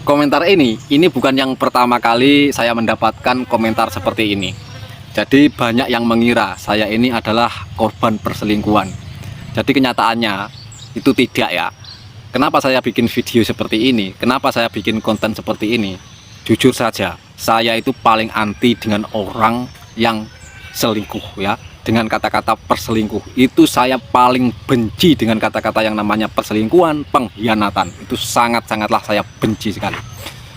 Komentar ini bukan yang pertama kali saya mendapatkan komentar seperti ini. Jadi banyak yang mengira saya ini adalah korban perselingkuhan. Jadi kenyataannya itu tidak ya. Kenapa saya bikin video seperti ini? Kenapa saya bikin konten seperti ini? Jujur saja, saya itu paling anti dengan orang yang selingkuh ya. Dengan kata-kata perselingkuh, itu saya paling benci dengan kata-kata yang namanya perselingkuhan, pengkhianatan. Itu sangat-sangatlah saya benci sekali.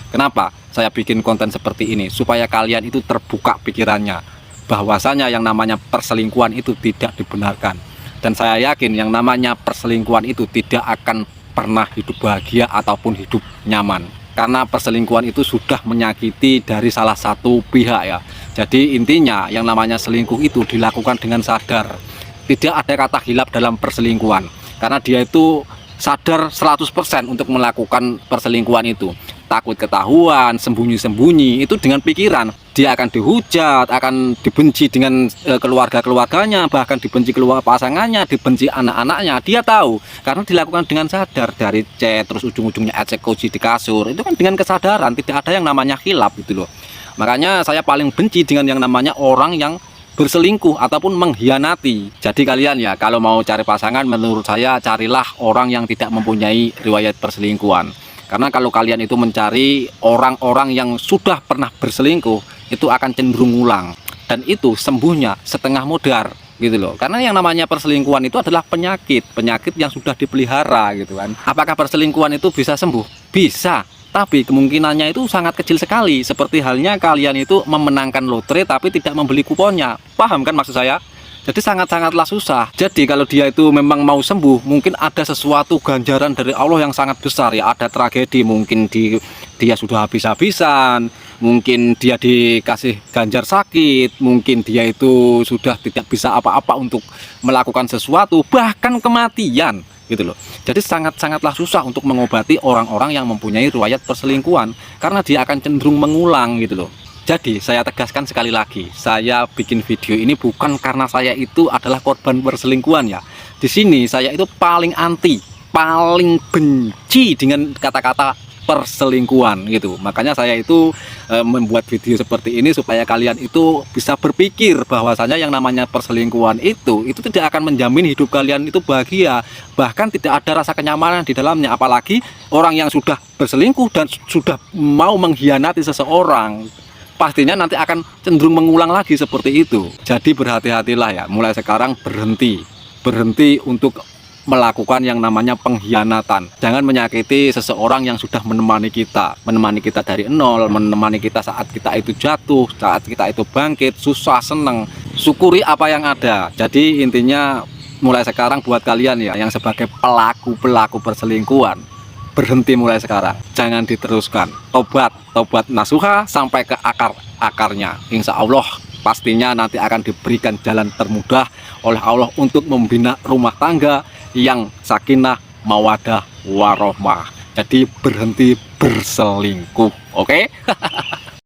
Kenapa saya bikin konten seperti ini? Supaya kalian itu terbuka pikirannya, bahwasanya yang namanya perselingkuhan itu tidak dibenarkan. Dan saya yakin yang namanya perselingkuhan itu tidak akan pernah hidup bahagia ataupun hidup nyaman. Karena perselingkuhan itu sudah menyakiti dari salah satu pihak ya. Jadi intinya yang namanya selingkuh itu dilakukan dengan sadar. Tidak ada kata hilap dalam perselingkuhan. Karena dia itu sadar 100% untuk melakukan perselingkuhan itu. Takut ketahuan, sembunyi-sembunyi, itu dengan pikiran. Dia akan dihujat, akan dibenci dengan keluarga-keluarganya, bahkan dibenci keluarga pasangannya, dibenci anak-anaknya. Dia tahu, karena dilakukan dengan sadar. Dari chat, terus ujung-ujungnya eksekusi di kasur. Itu kan dengan kesadaran, tidak ada yang namanya hilap gitu loh. Makanya saya paling benci dengan yang namanya orang yang berselingkuh ataupun mengkhianati. Jadi kalian ya kalau mau cari pasangan, menurut saya carilah orang yang tidak mempunyai riwayat perselingkuhan. Karena kalau kalian itu mencari orang-orang yang sudah pernah berselingkuh, itu akan cenderung ngulang. Dan itu sembuhnya setengah modar gitu loh. Karena yang namanya perselingkuhan itu adalah penyakit yang sudah dipelihara gitu kan. Apakah perselingkuhan itu bisa sembuh? Bisa. Tapi kemungkinannya itu sangat kecil sekali. Seperti halnya kalian itu memenangkan lotre tapi tidak membeli kuponnya. Paham kan maksud saya? Jadi sangat-sangatlah susah. Jadi kalau dia itu memang mau sembuh, mungkin ada sesuatu ganjaran dari Allah yang sangat besar ya. Ada tragedi, mungkin dia sudah habis-habisan, mungkin dia dikasih ganjar sakit, mungkin dia itu sudah tidak bisa apa-apa untuk melakukan sesuatu, bahkan kematian gitu loh. Jadi sangat-sangatlah susah untuk mengobati orang-orang yang mempunyai riwayat perselingkuhan, karena dia akan cenderung mengulang gitu loh. Jadi saya tegaskan sekali lagi, saya bikin video ini bukan karena saya itu adalah korban perselingkuhan ya. Di sini saya itu paling anti, paling benci dengan kata-kata perselingkuhan gitu. Makanya saya itu membuat video seperti ini supaya kalian itu bisa berpikir bahwasanya yang namanya perselingkuhan itu tidak akan menjamin hidup kalian itu bahagia, bahkan tidak ada rasa kenyamanan di dalamnya. Apalagi orang yang sudah berselingkuh dan sudah mau mengkhianati seseorang, pastinya nanti akan cenderung mengulang lagi seperti itu. Jadi berhati-hatilah ya, mulai sekarang berhenti untuk melakukan yang namanya pengkhianatan. Jangan menyakiti seseorang yang sudah menemani kita dari nol, menemani kita saat kita itu jatuh, saat kita itu bangkit, susah, seneng. Syukuri apa yang ada. Jadi intinya mulai sekarang buat kalian ya yang sebagai pelaku perselingkuhan, berhenti mulai sekarang, jangan diteruskan. Tobat nasuha sampai ke akarnya. Insya Allah pastinya nanti akan diberikan jalan termudah oleh Allah untuk membina rumah tangga yang sakinah, mawadah, warohmah. Jadi berhenti berselingkuh, oke?